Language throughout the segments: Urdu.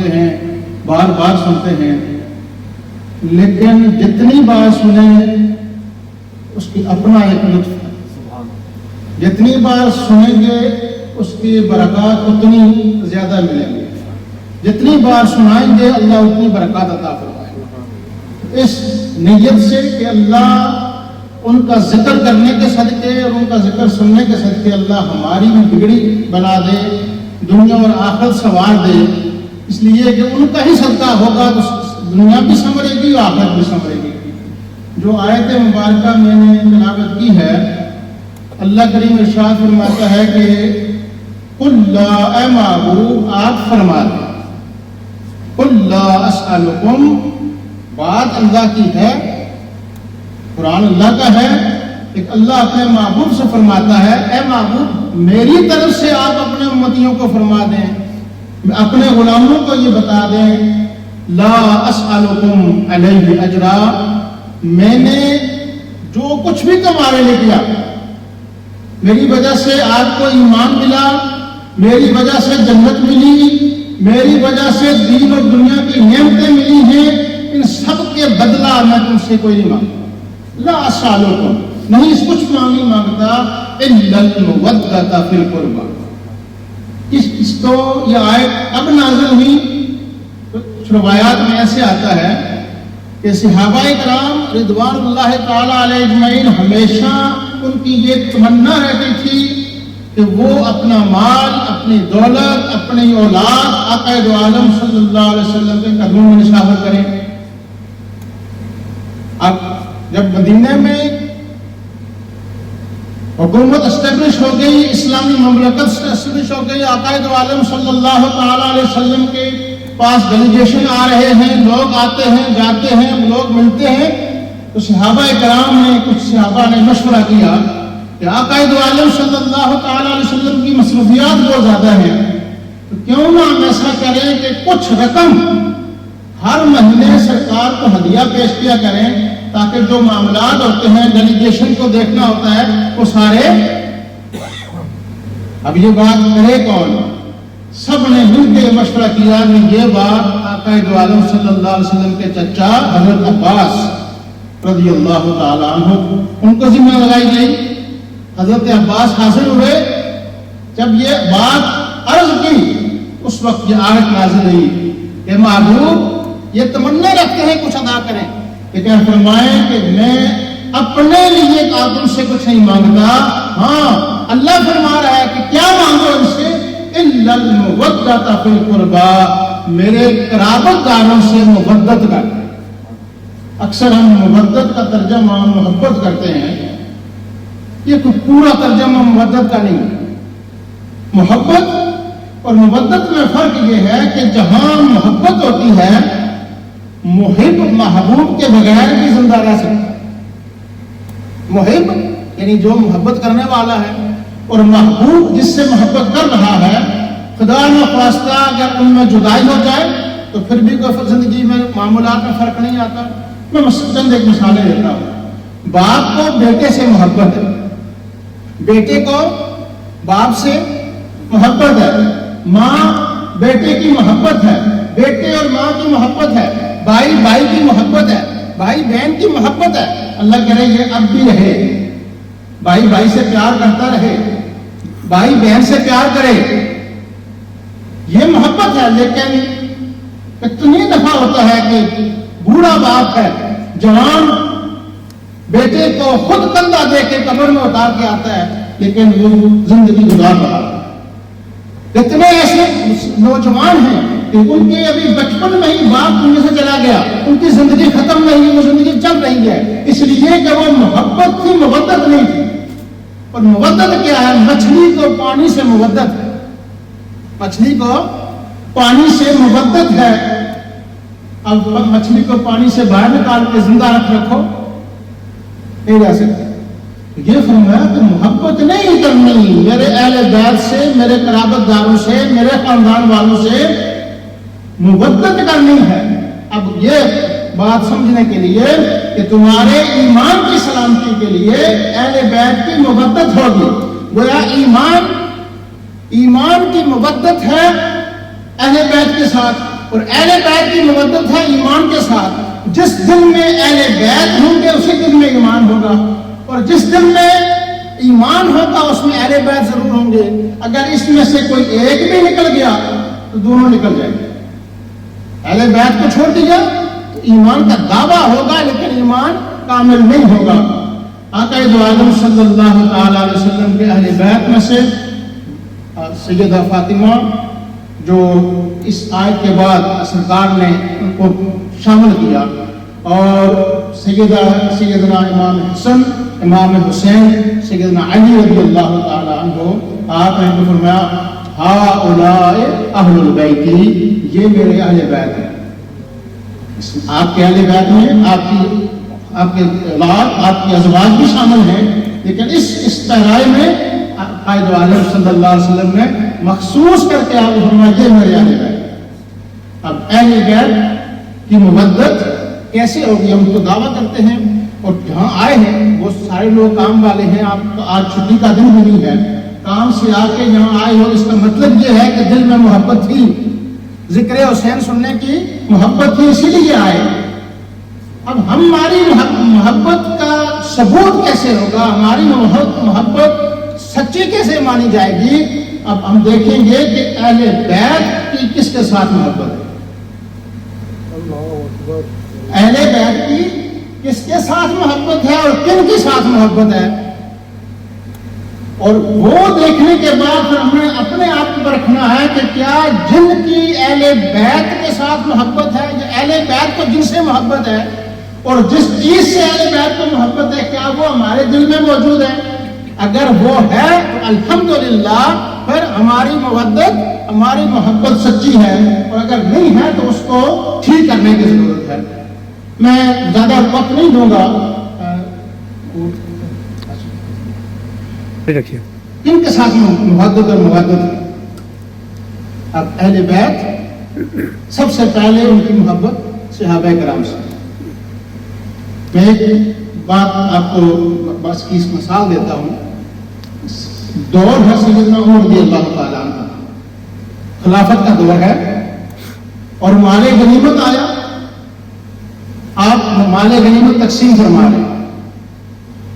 ہیں، بار بار سنتے ہیں، لیکن جتنی بار سنیں اس کی اپنا ایک لطف ہے، جتنی بار سنیں گے اس کی برکات اتنی زیادہ ملیں گے، جتنی بار سنائیں گے اللہ اتنی برکات عطا فرمائے گا۔ اس نیت سے کہ اللہ ان کا ذکر کرنے کے صدقے اور ان کا ذکر سننے کے صدقے اللہ ہماری بھی بگڑی بنا دے، دنیا اور آخرت سنوار دے، اس لیے کہ ان کا ہی صدقہ ہوگا تو دنیا بھی سنورے گی اور آخرت بھی سنورے گی۔ جو آیت مبارکہ میں نے تلاوت کی ہے، اللہ کریم ارشاد فرماتا ہے کہ قل لا، اے محبوب آپ فرما دیں، قل لا اسألکم، بات اللہ کی ہے، قرآن اللہ کا ہے، ایک اللہ اپنے محبوب سے فرماتا ہے اے محبوب میری طرف سے آپ اپنے امتیوں کو فرما دیں، اپنے غلاموں کو یہ بتا دیں، لا اسألکم علیہ اجرا، میں نے جو کچھ بھی تمہارے لیے کیا، میری وجہ سے آپ کو ایمان ملا، میری وجہ سے جنت ملی، میری وجہ سے دین اور دنیا کی نعمتیں ملی ہیں، ان سب کے بدلہ میں تم سے کوئی نہیں مانگتا، لا اسألکم، نہیں اس کچھ نہیں مانگتا، الا المودۃ فی القربى۔ اس تو یہ آیت اب نازل ہوئی، کچھ روایات میں ایسے آتا ہے کہ صحابہ کرام رضوان اللہ تعالی علیہ اجمعین ہمیشہ ان کی یہ تمنا رہتی تھی کہ وہ اپنا مال، اپنی دولت، اپنی اولاد آقا دو عالم صلی اللہ علیہ وسلم کے قدموں میں نشاور کریں۔ اب جب مدینہ میں حکومت اسٹیبلش ہو گئی، اسلامی مملکت اسٹیبلش ہو گئی، آقا دو عالم صلی اللہ تعالی علیہ وسلم کے پاس ڈیلیگیشن آ رہے ہیں، لوگ آتے ہیں جاتے ہیں، لوگ ملتے ہیں، تو صحابہ کرام نے، کچھ صحابہ نے مشورہ کیا کہ آقا دو عالم صلی اللہ تعالی علیہ وسلم کی مصروفیات بہت زیادہ ہیں، تو کیوں نہ ہم ایسا کریں کہ کچھ رقم ہر مہینے سرکار کو ہدیہ پیش کیا کریں، تاکہ جو معاملات ہوتے ہیں ڈیلیگیشن کو دیکھنا ہوتا ہے وہ سارے، اب یہ بات کرے کون؟ سب نے مل کے مشورہ کیا کہ یہ بات آقا دو عالم صلی اللہ علیہ وسلم کے چچا حضرت عباس رضی اللہ تعالیٰ عنہ ان کو ذمہ لگائی گئی۔ حضرت عباس حاضر ہوئے، جب یہ بات عرض کی اس وقت یہ آیت نازل ہوئی کہ محبوب یہ تمنا رکھتے ہیں کچھ ادا کریں، لیکن فرمائیں کہ میں اپنے لیے آپ ان سے کچھ نہیں مانگتا، ہاں اللہ فرما رہا ہے کہ کیا مانگو ان سے، الا المودۃ فی القربى، میرے قرابت داروں سے مودت کر۔ اکثر ہم مودت کا ترجمہ محبت کرتے ہیں، یہ کوئی پورا ترجمہ مودت کا نہیں ہے۔ محبت اور مودت میں فرق یہ ہے کہ جہاں محبت ہوتی ہے محب محبوب کے بغیر بھی زندہ رہ سکتا ہے، محب یعنی جو محبت کرنے والا ہے، اور محبوب جس سے محبت کر رہا ہے، خدا نخواستہ اگر ان میں جدائی ہو جائے تو پھر بھی کوئی زندگی میں معاملات میں فرق نہیں آتا۔ میں چند ایک مثالیں دیتا ہوں۔ باپ کو بیٹے سے محبت ہے، بیٹے کو باپ سے محبت ہے، ماں بیٹے کی محبت ہے، بیٹے اور ماں کی محبت ہے، بھائی بھائی کی محبت ہے، بھائی بہن کی محبت ہے۔ اللہ کہہ رہے یہ اب بھی رہے، بھائی بھائی سے پیار کرتا رہے، بھائی بہن سے پیار کرے، یہ محبت ہے۔ لیکن اتنی دفعہ ہوتا ہے کہ بوڑھا باپ ہے، جوان بیٹے کو خود کندھا دے کے قبر میں اتار کے آتا ہے، لیکن وہ زندگی گزار رہا ہے۔ اتنے ایسے نوجوان ہیں کہ ان کے ابھی بچپن میں ہی باپ دنیا سے چلا گیا، ان کی زندگی ختم نہیں، وہ زندگی چل رہی ہے، اس لیے کہ وہ محبت تھی، مودت نہیں تھی۔ اور مودت کیا ہے؟ مچھلی کو پانی سے مودت ہے، مچھلی کو پانی سے مودت ہے۔ اب مچھلی کو پانی سے باہر نکال کے زندہ رکھو، نہیں رہ سکتے۔ یہ فرمایا کہ محبت نہیں کرنی میرے اہل بیت سے، میرے قرابت داروں سے، میرے خاندان والوں سے مودت کرنی ہے۔ اب یہ بات سمجھنے کے لیے کہ تمہارے ایمان کی سلامتی کے لیے اہل بیت کی مودت ہوگی، گویا ایمان کی مودت ہے اہل بیت کے ساتھ، اور اہل بیت کی مودت ہے ایمان کے ساتھ. جس دل میں اہل بیت ہوں گے اسی دل میں ایمان ہوگا, اور جس دل میں ایمان ہوگا اس میں اہل بیت ضرور ہوں گے. اگر اس میں سے کوئی ایک بھی نکل گیا تو دونوں نکل جائیں گے. اہل بیت کو چھوڑ دیا تو ایمان کا دعویٰ ہوگا لیکن ایمان کامل نہیں ہوگا. آقا دو عالم صلی اللہ تعالی علیہ وسلم کے اہل بیت میں سے سیدہ فاطمہ جو اس آیت کے بعد سرکار نے ان کو شامل کیا, اور سیدنا امام حسن, امام حسین, سیدنا علی رضی اللہ تعالی عنہ, آپ نے فرمایا ہؤلاء اہل البیت, یہ میرے اہل بیت ہیں. آپ کے اہل بیت میں آپ کے اولاد, آپ کی ازواج بھی شامل ہیں, لیکن اس پہرائے میں قائد عالم صلی اللہ علیہ وسلم نے مخصوص کر کے آپ فرمایا یہ میرے اہل بیت. اب اہل بیت کی مودت کیسے ہوگی؟ ہم تو دعویٰ کرتے ہیں اور جہاں آئے ہیں وہ سارے لوگ کام والے ہیں. آپ تو آج چھٹی کا دن بھی نہیں ہے, کام سے آ کے یہاں آئے ہو, اس کا مطلب یہ ہے کہ دل میں محبت تھی, ذکر حسین سننے کی محبت تھی, اسی لیے آئے. اب ہماری محبت کا ثبوت کیسے ہوگا؟ ہماری محبت سچی کیسے مانی جائے گی؟ اب ہم دیکھیں گے کہ اہل بیت کی کس کے ساتھ محبت ہے. اہل بیت کی کس کے ساتھ محبت ہے اور کن کے ساتھ محبت ہے, اور وہ دیکھنے کے بعد پھر ہمیں اپنے آپ کو پرکھنا ہے کہ کیا جن کی اہل بیت کے ساتھ محبت ہے یا اہل بیت کو جن سے محبت ہے اور جس چیز سے اہل بیت کو محبت ہے کیا وہ ہمارے دل میں موجود ہے. اگر وہ ہے تو الحمدللہ پھر ہماری محبت سچی ہے, اور اگر نہیں ہے تو اس کو ٹھیک کرنے کی ضرورت ہے. میں زیادہ وقت نہیں دوں گا. کن کے ساتھ محبت اور مودت؟ اب اہل بیت سب سے پہلے ان کی محبت صحابہ کرام سے. میں ایک بات آپ کو بس کی مثال دیتا ہوں. دور ہے سیدنا عمر رضی اللہ تعالیٰ عنہ, خلافت کا دور ہے, اور مال غنیمت آیا. آپ مال غنیمت تقسیم فرما رہے ہیں,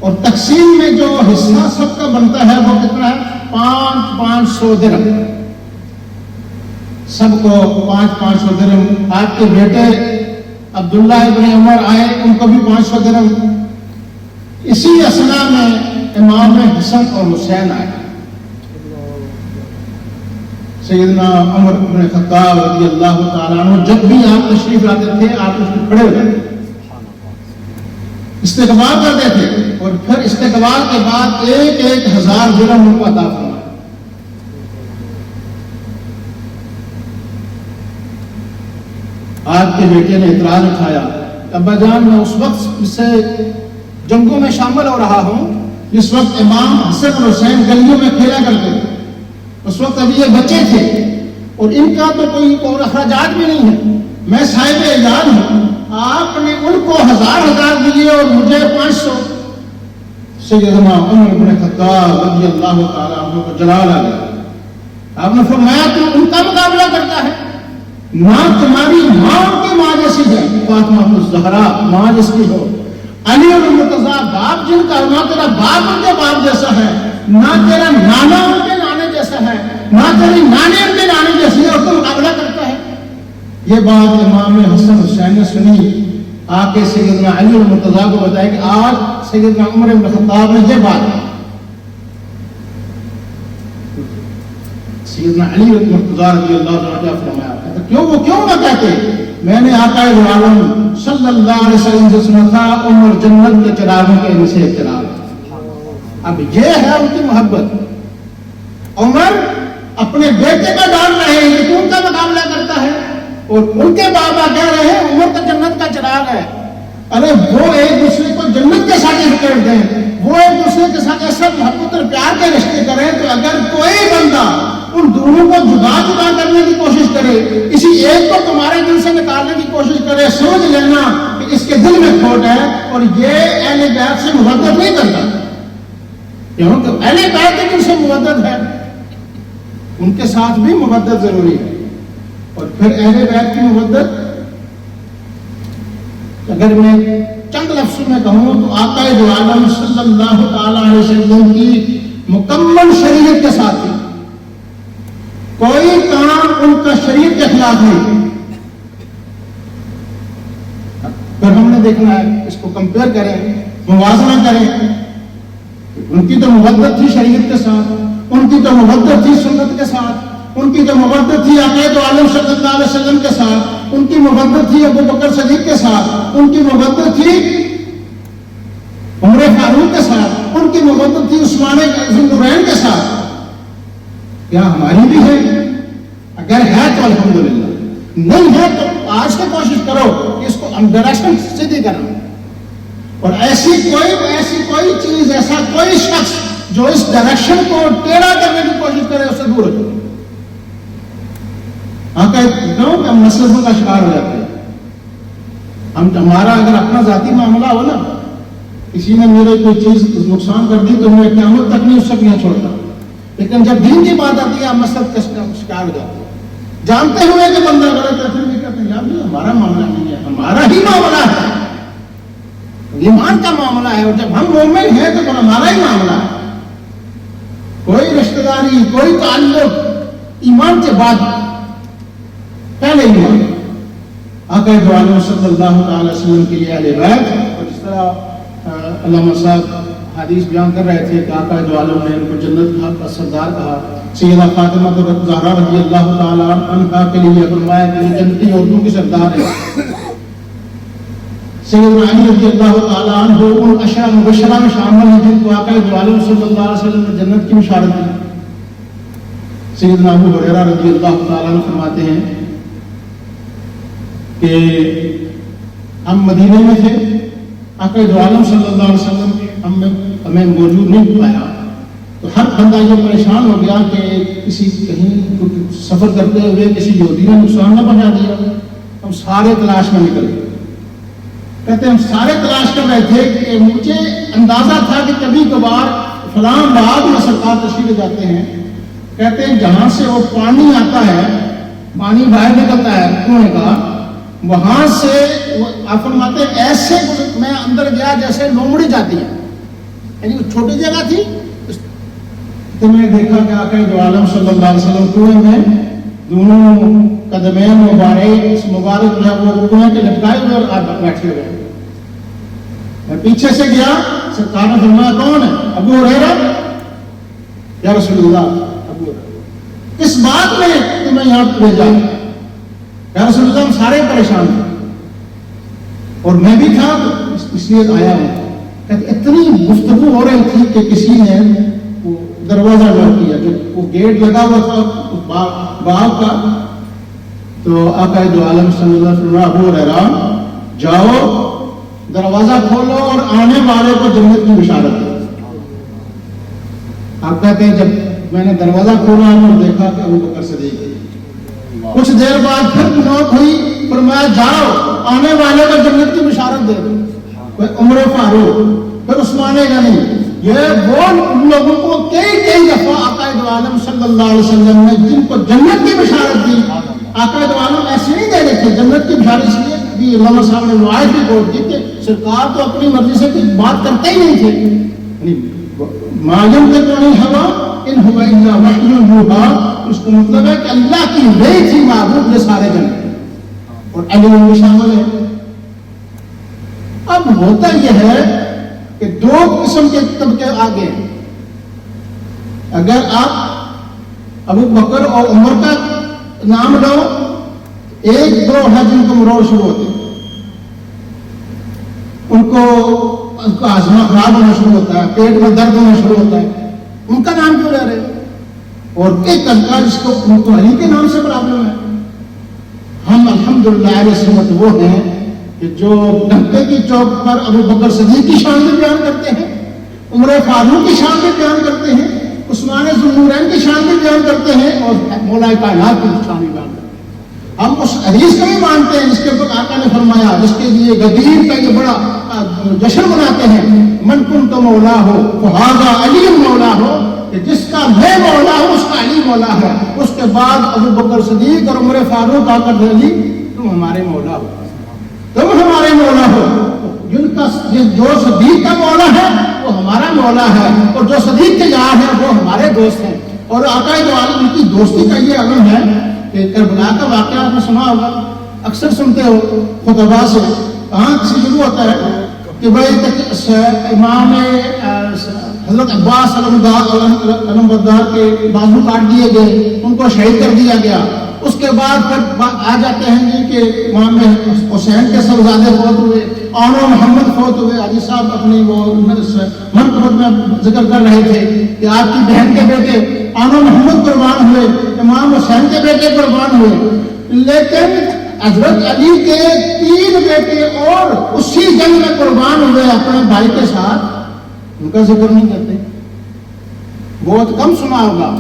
اور تقسیم میں جو حصہ سب کا بنتا ہے وہ کتنا ہے؟ 500 درہم. سب کو 500 درہم. آپ کے بیٹے عبداللہ ابن عمر آئے, ان کو بھی 500 درہم. اسی اثنا میں امام حسن اور حسین آئے. سیدنا عمر بن خطاب رضی اللہ تعالیٰ عنہ جب بھی آپ تشریف لاتے تھے آپ اس میں کھڑے ہو جاتے تھے, استقبال کرتے تھے, اور پھر استقبال کے بعد 1000 درہم ان کو عطا فرمایا. آپ کے بیٹے نے اعتراض اٹھایا, ابا جان میں اس وقت سے جنگوں میں شامل ہو رہا ہوں جس وقت امام حسن اور حسین گلیوں میں کھیلا کرتے تھے. اس وقت ابھی یہ بچے تھے اور ان کا تو کوئی اور اخراجات بھی نہیں ہے, میں صاحب اعزاز ہوں. آپ نے ان کو 1000 دیے اور مجھے 500. سیدنا عمر بن خطاب رضی اللہ تعالیٰ عنہ کو جلال آ گیا. آپ نے فرمایا تو ان کا مقابلہ کرتا ہے, نہ تمہاری ماں کی ماں جیسی ہے, فاطمہ الزہرا ماں جس کی ہو, علی المرتضیٰ باپ جن کا, نہ تیرا باپ ان کے باپ جیسا ہے, نہ تیرا نانا ان کے نانے جیسا ہے, نہ تیری نانی ان کے نانے جیسی ہے, اور تو مقابلہ کرتا ہے. یہ بات امام حسن حسین نے سنی, آ کے سیدنا علی المرتضیٰ کو بتایا کہ آج سیدنا عمر بن خطاب نے یہ بات کی. سیدنا علی المرتضیٰ رضی اللہ عنہ کیا فرمایا, وہ کیوں نہ کہتے, میں نے آقا عالم صلی اللہ علیہ وسلم سے سنا تھا عمر جنت کے چراغوں کے ان سے ایک چراغ. اب یہ ہے ان کی محبت. عمر اپنے بیٹے کا ڈال رہے ہیں کہ ان کا مقابلہ کرتا ہے, اور ان کے بابا کہہ رہے ہیں عمر تو جنت کا چراغ ہے. ارے وہ ایک دوسرے کو جنت کے سرٹیفکیٹ دیں, وہ ایک دوسرے کے ساتھ ایسا محبت اور پیار کے رشتے کریں, تو اگر کوئی بندہ ان دونوں کو جدا کرنے کی کوشش کرے, کسی ایک کو تمہارے دل سے نکالنے کی کوشش کرے, سمجھ لینا کہ اس کے دل میں کھوٹ ہے, اور یہ اہل بیت سے محبت نہیں کرتا. کیونکہ اہل بیت جن سے محبت ہے ان کے ساتھ بھی محبت ضروری ہے. اور پھر اہل بیت کی مودت اگر میں چند لفظوں میں کہوں تو آقا دو عالم صلی اللہ تعالی علیہ وسلم کی مکمل شریعت کے ساتھ تھی. کوئی کام ان کا شریعت کے خلاف نہیں. پھر ہم نے دیکھنا ہے اس کو کمپیئر کریں, موازنہ کریں. ان کی تو مودت تھی شریعت کے ساتھ, ان کی تو مودت تھی سنت کے ساتھ, ان کی تو مودت تھی آقا دو عالم صلی اللہ علیہ وسلم کے ساتھ, ان کی مودت تھی ابو بکر صدیق کے ساتھ, ان کی مودت تھی عمر فاروق کے ساتھ, ان کی مودت تھی عثمان ذو النورین کے ساتھ. کیا ہماری بھی ہے؟ اگر ہے تو الحمدللہ, نہیں ہے تو آج سے کوشش کرو کہ اس کو ڈائریکشن سیدھی کرنا. اور ایسی کوئی چیز, ایسا کوئی شخص جو اس ڈائریکشن کو ٹیڑھا کرنے کی کوشش کرے اس سے دور ہو جائے. کہ ہم نسلوں کا شکار ہو جاتے ہیں. ہمارا اگر اپنا ذاتی معاملہ ہو نا, کسی نے میرے کوئی چیز نقصان کر دی تو میں قیامت تک نہیں اس سے نہیں چھوڑتا. لیکن جب دین کی بات آتی ہے ہم مسلط کا شکار ہو جاتے ہیں, جانتے ہوئے کہ بندہ غلط ہے, پھر بھی کہتے ہیں یار ہمارا معاملہ نہیں ہے, ہمارا ہی معاملہ ہے, ایمان کا معاملہ ہے. اور جب ہم مومن ہیں تو ہمارا ہی معاملہ ہے. کوئی رشتہ داری, کوئی تعلق ایمان کے بعد, پہلے ایمان. آقا دو عالم صلی اللہ تعالی وسلم کے لیے اہل بیت. اور جس طرح علامہ صاحب حدیث بیان کر رہے تھے کہ آقا دو عالم نے ان کو جنت کا سردار کہا. سیدہ فاطمہ زہرا رضی اللہ تعالی عنہا کے لیے فرمایا کہ جنتی عورتوں کی سردار ہے. سیدنا علی رضی اللہ تعالی عنہ ان عشرہ مبشرہ میں شامل ہیں جن کو آقا دو عالم صلی اللہ علیہ وسلم نے جنت کی بشارت دی. سیدنا ابو ہریرہ رضی اللہ تعالی عنہ فرماتے ہیں کہ ہم مدینے میں تھے, آقا دو عالم صلی اللہ علیہ وسلم ہمیں موجود نہیں پایا, تو ہر بندہ یہ پریشان ہو گیا کہ کہیں سفر کرتے ہوئے کسی یہودی نے نقصان نہ پہنچا دیا. ہم سارے تلاش میں نکل گئے. کہتے ہیں ہم سارے تلاش کر رہے تھے کہ مجھے اندازہ تھا کہ کبھی کبھار فلاں باغ میں سرکار تشریف لے جاتے ہیں. کہتے ہیں جہاں سے وہ پانی آتا ہے, پانی باہر نکلتا ہے کنویں کا, وہاں سے آپ فرماتے ہیں ایسے میں اندر گیا جیسے لومڑی جاتی ہے, یعنی وہ چھوٹی جگہ تھی. تو میں دیکھا کہ آقا دو عالم صلی اللہ علیہ وسلم کنویں میں دونوں قدمین مبارک جو ہے وہ کنویں کے لٹکائے ہوئے اور بیٹھے ہوئے. میں پیچھے سے گیا, سرکار نے فرمایا کون ہے؟ ابو ہریرہ. یا رسول اللہ, ابو ہریرہ کس بات میں تمہیں یہاں بھیجا؟ یا رسول اللہ ہم سارے پریشان تھے اور میں بھی تھا اس لیے آیا ہوں. کہتے اتنی گفتگو ہو رہی تھی کہ کسی نے وہ دروازہ ڈال کیا, جو وہ گیٹ لگا ہوا تھا باغ کا. تو آقا دو عالم صلی اللہ علیہ وسلم ابو ہریرہ جاؤ دروازہ کھولو اور آنے والے کو جنت کی بشارت دو. آپ کہتے ہیں جب میں نے دروازہ کھولا اور دیکھا کہ ابو بکر صدیق, کچھ دیر بعد پھر نوک ہوئی, فرمایا جاؤ آنے والے کو جنت کی بشارت دے دو. کوئی عمر فاروق, پھر عثمان غنی, یہ وہ لوگوں کو کئی دفعہ آقا دو عالم صلی اللہ علیہ وسلم نے جن کو جنت کی بشارت دی. آقا دو عالم ایسے نہیں دے رہے تھے جنت کی بشارت, اس لیے بھی علامہ صاحب نے روایت بھی بول دی کہ سرکار تو اپنی مرضی سے کچھ بات کرتے ہی نہیں تھے. معلوم کے تو نہیں ہوا ان ہوا الا وحی یوحی, اس کا مطلب ہے کہ اللہ کی وحی تھی معبود یہ سارے جن, اور علی میں شامل ہے. اب ہوتا یہ ہے کہ دو قسم کے طبقے آگے ہیں. اگر آپ ابو بکر اور عمر کا نام لو, ایک دو ہے جن کو مرور شروع ہوتے ہیں, ان کو ہاضمہ خراب ہونا شروع ہوتا ہے, پیٹ میں درد ہونا شروع ہوتا ہے, ان کا نام کیوں لے رہے ہیں؟ اور ایک طبقہ جس کو علی کے نام سے پرابلم ہے. ہم الحمدللہ اہل سنت وہ ہیں کہ جو ڈھنکے کی چوک پر ابو بکر صدیق کی شان بھی بیان کرتے ہیں, عمر فاروق کی شان بھی بیان کرتے ہیں, عثمان ذو النورین کی شان بھی بیان کرتے ہیں, اور مولا کائنات کی شان بھی بیان کرتے ہیں. ہم اس حدیث کو بھی مانتے ہیں جس کے اوپر آقا نے فرمایا, جس کے لیے غدیر کا یہ بڑا جشن مناتے ہیں, من کنت مولا ہو فہذا علی مولا ہو, کہ جس کا میں مولا ہوں اس کا علی مولا ہے. اس کے بعد ابو بکر صدیق اور عمر فاروق آ کر علی تم ہمارے مولا ہو, تم ہمارے مولا ہو. جن کا جو صدیق کا مولا ہے وہ ہمارا مولا ہے, اور جو صدیق کے یار ہیں وہ ہمارے دوست ہیں. اور آقا دو عالم کی دوستی کا یہ علم ہے کہ کربلا کا واقعہ آپ نے سنا ہوگا, اکثر سنتے ہو خطبہ سے. کہاں سے شروع ہوتا ہے کہ بھائی امام حضرت عباس علمبردار کے بازو کاٹ دیے گئے, ان کو شہید کر دیا گیا. اس کے بعد پھر آ جاتے ہیں جی کہ امام حسین کے صاحبزادے فوت ہوئے, آنو محمد فوت ہوئے. حاجی صاحب اپنی وہ منقبت میں ذکر کر رہے تھے کہ آپ کی بہن کے بیٹے آنو محمد قربان ہوئے, امام حسین کے بیٹے قربان ہوئے. لیکن حضرت علی کے 3 بیٹے اور اسی جنگ میں قربان ہوئے اپنے بھائی کے ساتھ, ان کا ذکر نہیں کرتے. بہت کم سنا ہوگا.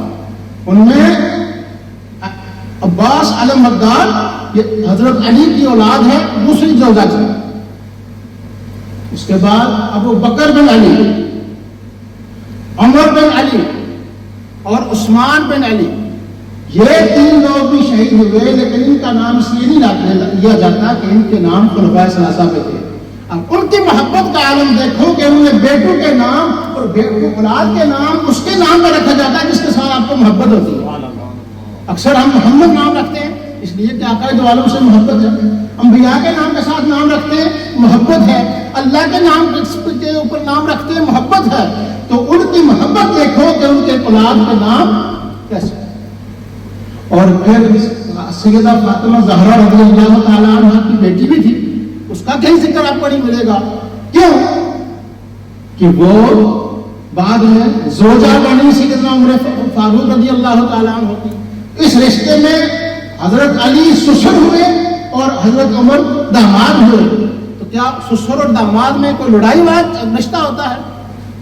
ان میں عباس علمبردار یہ حضرت علی کی اولاد ہے, دوسری زوجہ سے. اس کے بعد ابو بکر بن علی, عمر بن علی اور عثمان بن علی, یہ 3 لوگ بھی شہید ہوئے. لیکن ان کا نام اس لیے نہیں لیا جاتا کہ ان کے نام خلفائے ثلاثہ پہ تھے. اب ان کی محبت کا عالم دیکھو کہ انہوں نے بیٹوں کے نام اور بیٹوں اولاد کے نام اس کے نام پہ رکھا جاتا ہے جس کے ساتھ آپ کو محبت ہوتی ہے. اکثر ہم محمد نام رکھتے ہیں اس لیے کہ آقا دو عالم سے محبت ہے. انبیاء کے نام کے ساتھ نام رکھتے ہیں, محبت ہے. اللہ کے نام کے اوپر نام رکھتے ہیں, محبت ہے. تو ان کی محبت دیکھو کہ ان کے اولاد کے نام کیسے. اور پھر سیدہ فاطمہ زہرا رضی اللہ تعالیٰ عنہ کی بیٹی بھی تھی, اس کا کہیں ذکر آپ کو نہیں ملے گا. کیوں کہ وہ بعد میں زوجہ بنی سیدنا عمر فاروق رضی اللہ تعالیٰ عنہ ہوتی. اس رشتے میں حضرت علی سسر ہوئے اور حضرت عمر داماد ہوئے. تو کیا سسر اور داماد میں کوئی لڑائی والا رشتہ ہوتا ہے؟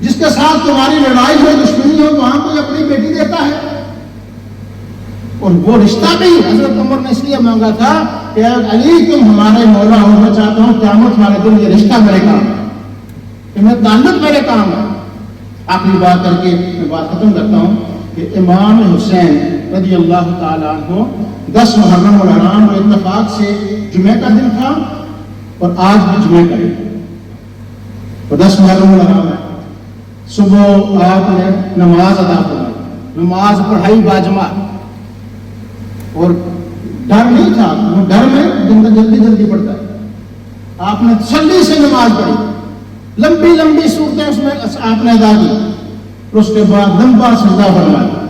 جس کے ساتھ تمہاری لڑائی ہو, دشمنی ہو, وہاں کوئی اپنی بیٹی دیتا ہے. اور وہ رشتہ بھی حضرت عمر نے اس لیے مانگا تھا کہ علی تم ہمارے مولا ہو, میں چاہتا ہوں قیامت والے دن یہ رشتہ میرے کام ہے, یہ تعلق میرے کام ہے. آخری بات کر کے میں بات ختم کرتا ہوں کہ امام حسین رضی اللہ تعالیٰ عنہ 10 محرم الحرام اور اتفاق سے جمعہ کا دن تھا, اور آج بھی جمعہ کا دن. اور 10 محرم الحرام ہے, صبح آپ نے نماز ادا فرمائی, نماز پڑھائی باجماعت, اور ڈر نہیں تھا. وہ ڈر میں جلدی پڑتا ہے. آپ نے تسلی سے نماز پڑھی, لمبی لمبی صورتیں اس میں آپ نے ادا کی, اور اس کے بعد لمبا سجدہ فرمایا.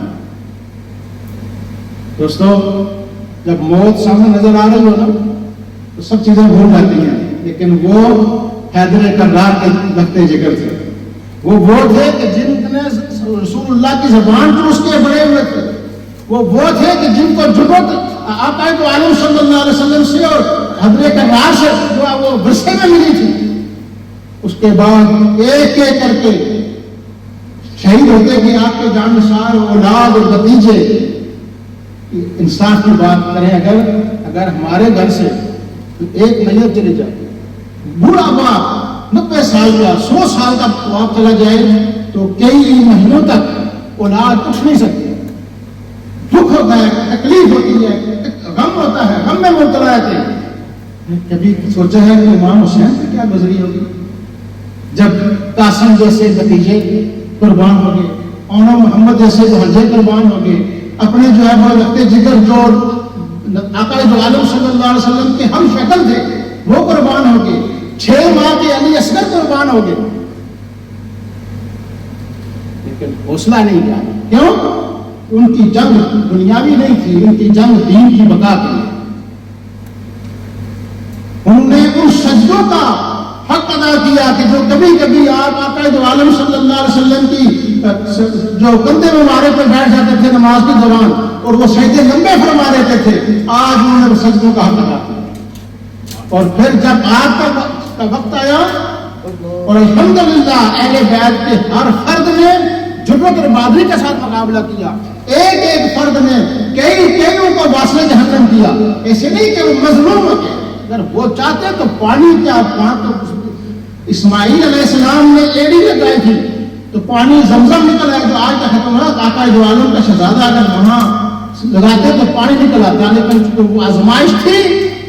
دوستو جب موت سامنے نظر آ رہی ہو نا تو سب چیزیں بھول جاتی ہیں. لیکن وہ حیدر کرار کے لگتے جگر تھے. وہ تھے کہ جن نے رسول اللہ کی زبان چوس کے بڑے ہوئے تھے. وہ تھے کہ جن کو جرت آقا دو عالم صلی اللہ علیہ وسلم سے اور حضرت کرار سے وہ ورثے میں ملی تھی. اس کے بعد ایک ایک کر کے شہید ہوتے کہ آپ کے جانشار اولاد اور بھتیجے. انصاف کی بات کریں, اگر ہمارے گھر سے ایک میت چلے جائے, بوڑھا باپ 90 سال کا 100 سال کا باپ چلا جائے, تو کئی مہینوں تک اولاد اٹھ نہیں سکتی. دکھ ہوتا ہے, تکلیف ہوتی ہے, غم ہوتا ہے, غم میں مبتلا رہتے. کبھی سوچا ہے کہ امام حسین سے کیا گزری ہوگی جب قاسم جیسے بھتیجے قربان ہو گئے, اونو محمد جیسے بھانجے قربان ہو گئے, اپنے جو ہے وہ لگتے جگر جو آقا دو عالم صلی اللہ علیہ وسلم کے ہم شکل تھے وہ قربان ہو گئے, 6 ماہ کے علی اصغر قربان ہو گئے. لیکن حوصلہ نہیں کیا. کیوں؟ ان کی جنگ دنیاوی نہیں تھی, ان کی جنگ دین کی بقا کے لیے. انہوں نے ان سجدوں کا حق ادا کیا کہ جو کبھی کبھی آپ آقا دو عالم صلی اللہ علیہ وسلم کی جو کندھے مبارک پہ بیٹھ جاتے تھے نماز کے دوران اور وہ سجدے لمبے فرما دیتے تھے, آج انہوں نے سجدوں کا حق ادا کیا. اور پھر جب آپ کا وقت آیا اور الحمدللہ اہل بیت کے ہر فرد نے جرأت اور بہادری کے ساتھ مقابلہ کیا. ایک ایک فرد نے کئیوں کو واسطے جہنم کیا. ایسے نہیں کہ وہ مظلوم ہوتے, اگر وہ چاہتے تو پانی کیا, اسماعیل علیہ السلام نے ایڑی لگائی تھی تو پانی زمزم نکل آئے جو آج کا ختم ہوا. آقا دو عالم کا شہزادہ اگر وہاں لگاتے تو پانی نکل آتا, لیکن چونکہ وہ آزمائش تھی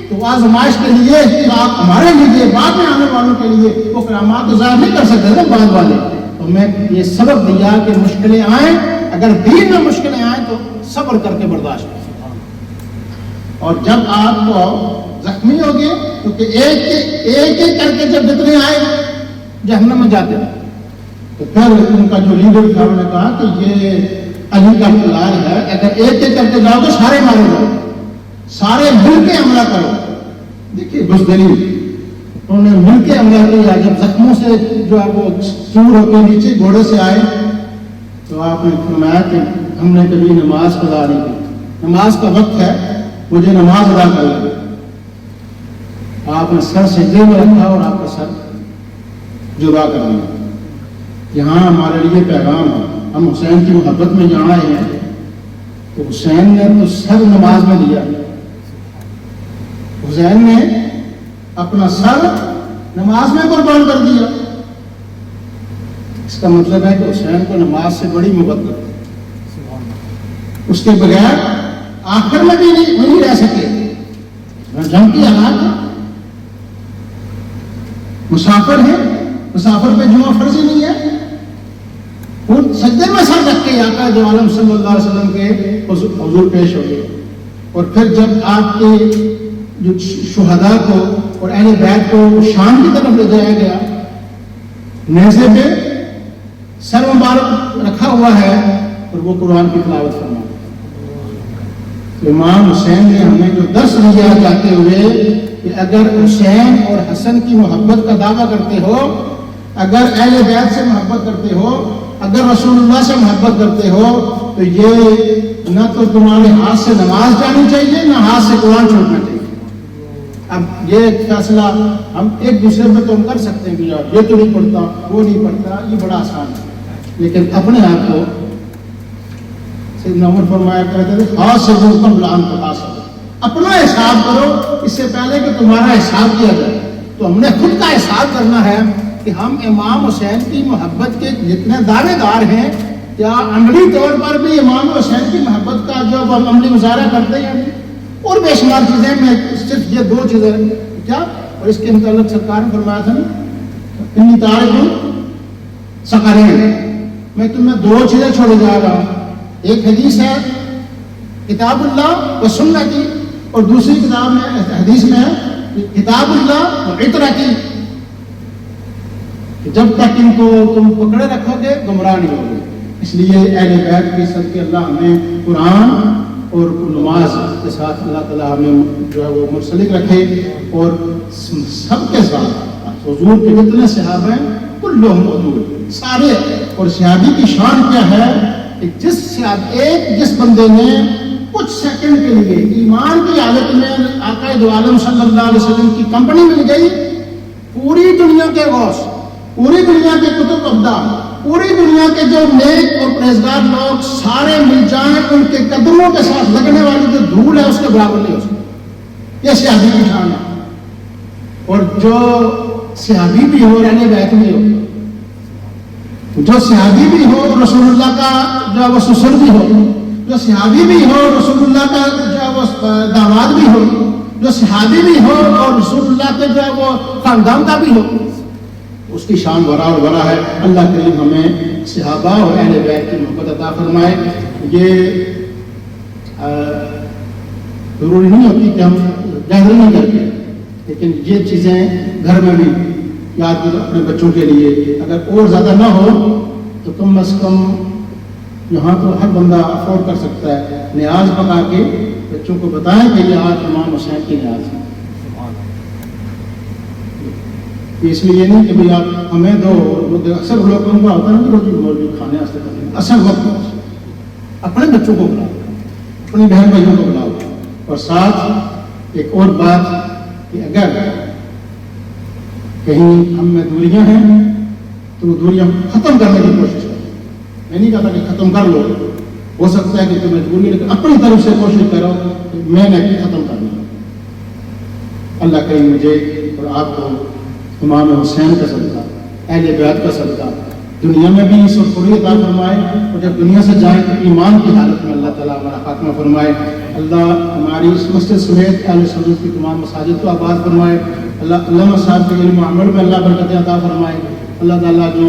تو وہ آزمائش کے لیے آپ ہمارے لیے بعد میں آنے والوں کے لیے وہ کرامات تو ظاہر نہیں کر سکتے نا بعد والے. تو میں یہ سبق دیا کہ مشکلیں آئیں, اگر دین میں مشکلیں آئیں تو صبر کر کے برداشت کریں. اور جب آپ کو زخمی ہوگے کیونکہ ایک کر کے جب جتنے آئے جہنم میں جاتے ہیں, تو پھر ان کا جو لیڈر تھا انہوں نے کہا کہ یہ علی کا پلان ہے, اگر ایک کر کے جاؤ تو سارے مارے جاؤ, سارے مل کے حملہ کرو. دیکھیے بزدلی انہوں نے مل کے حملہ کیا. جب زخموں سے جو ہے وہ چور ہو کے نیچے گھوڑے سے آئے تو آپ نے فرمایا کہ ہم نے کبھی نماز ادا نہیں کی, نماز کا وقت ہے, مجھے نماز ادا کر لیں. آپ نے سر سجدے میں رکھا اور آپ کا سر جدا کر لیا. یہاں ہمارے لیے پیغام ہے, ہم حسین کی محبت میں جہاں آئے ہیں تو حسین نے تو سر نماز میں دیا, حسین نے اپنا سر نماز میں قربان کر دیا. اس کا مطلب ہے کہ حسین کو نماز سے بڑی محبت ہے, اس کے بغیر آخر میں بھی نہیں رہ سکے. جنگ کی حالات ہے, مسافر ہے, مسافر پہ جمعہ فرض ہی نہیں ہے. وہ سجدے میں سر رکھ کے آقا دو عالم صلی اللہ علیہ وسلم کے حضور پیش ہو گئے. اور پھر جب آپ کے جو شہداء کو اور اہل بیت کو شام کی طرف لے جایا گیا, نیزے پہ سر مبارک رکھا ہوا ہے اور وہ قرآن کی تلاوت فرما. تو امام حسین نے ہمیں جو درس دیا جاتے ہوئے کہ اگر حسین اور حسن کی محبت کا دعویٰ کرتے ہو, اگر اہل بیت سے محبت کرتے ہو, اگر رسول اللہ سے محبت کرتے ہو, تو یہ نہ تو تمہارے ہاتھ سے نماز جانی چاہیے نہ ہاتھ سے قرآن چھوڑنا چاہیے. اب یہ فیصلہ ہم ایک دوسرے میں تو ہم کر سکتے ہیں کہ یار یہ تو نہیں پڑھتا, وہ نہیں پڑھتا, یہ بڑا آسان ہے. لیکن اپنے آپ کو سیدنا عمر فرمایا کرتے تھے ہاتھ سے قبل ان تحاسبوا, اپنا حساب کرو اس سے پہلے کہ تمہارا حساب کیا جائے. تو ہم نے خود کا حساب کرنا ہے کہ ہم امام حسین کی محبت کے جتنے دعوے دار ہیں, کیا عملی طور پر بھی امام حسین کی محبت کا جو ہم عملی مظاہرہ کرتے ہیں. اور بے شمار چیزیں, میں صرف یہ دو چیزیں کیا, اور اس کے متعلق سرکار نے فرمایا تھا انی تارک ثقلین, میں تمہیں دو چیزیں چھوڑے جا رہا ہوں. ایک حدیث ہے کتاب اللہ و سنتی, اور دوسری کتاب میں حدیث میں ہے کتاب اللہ و عطرتی. جب تک ان کو تم پکڑے رکھو گے گمراہ نہیں ہوگے. اس لیے اہل بیت کی صدقے اللہ ہمیں قرآن اور نماز کے ساتھ اللہ تعالیٰ ہمیں جو ہے وہ منسلک رکھے, اور سب کے ساتھ حضور کے جتنے صحابہ ہیں کلہم حضور سارے. اور صحابی کی شان کیا ہے کہ جس بندے نے کچھ سیکنڈ کے لیے ایمان کی حالت میں آقا دو عالم صلی اللہ علیہ وسلم کی کمپنی مل گئی, پوری دنیا کے غوث, پوری دنیا کے کتب ابدال, پوری دنیا کے جو نیک اور پرہیزگار لوگ سارے مل جائیں, ان کے قدموں کے ساتھ لگنے والی جو دھول ہے اس کے برابر نہیں ہو سکتی. یہ صحابی کی شان ہے. اور جو صحابی بھی ہو رہنے بیت میں ہو, جو صحابی بھی ہو رسول اللہ کا جو ہے وہ سسر بھی ہو, جو صحابی بھی ہو رسول اللہ کا جو ہے وہ داماد بھی ہو, جو صحابی بھی ہو اور رسول اللہ کے جو ہے وہ خاندان کا بھی ہو, اس کی شان بڑا اور بڑا ہے. اللہ کریم ہمیں صحابہ اور اہل بیت کی محبت عطا فرمائے. یہ ضروری نہیں ہوتی کہ ہم جہل نہیں کرتے, لیکن یہ چیزیں گھر میں بھی یاد کرو اپنے بچوں کے لیے. اگر اور زیادہ نہ ہو تو کم از کم یہاں تو ہر بندہ افورڈ کر سکتا ہے, نیاز پکا کے بچوں کو بتائیں کہ یہ آج امام حسین کی نیاز ہے. اس لیے یہ نہیں کہ بھائی آپ ہمیں دو, اکثر لوگوں کا ہوتا ہے نا روٹی مولوی کھانے واسطے کریں, اصل وقت اپنے بچوں کو بلاؤ, اپنی بہن بھائیوں کو بلاؤ. اور ساتھ ایک اور بات کہ اگر کہیں ہم میں دوریاں ہیں تو وہ دوریاں ختم کرنے کی کوشش کریں. میں نہیں کہتا کہ ختم کر لو, ہو سکتا ہے کہ تمہیں دوری, لیکن اپنی طرف سے کوشش کرو کہ میں نے ختم کر لوں. اللہ کریم مجھے اور آپ کو امام حسین کا صدقہ, اہل بیت کا صدقہ دنیا میں بھی سرخوری عطا فرمائے اور جب دنیا سے جائیں تو ایمان کی حالت میں اللہ تعالیٰ ہمارا خاتمہ فرمائے. اللہ ہماری اس مسجد سمیت اہل سنت کی تمام مساجد کو آباد فرمائے. اللہ علامہ صاحب کے علم و عمل میں اللہ برکتیں عطا فرمائے. اللہ تعالیٰ جو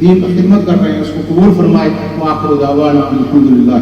دین کی خدمت کر رہے ہیں اس کو قبول فرمائے. وآخر دعوانا الحمدللہ.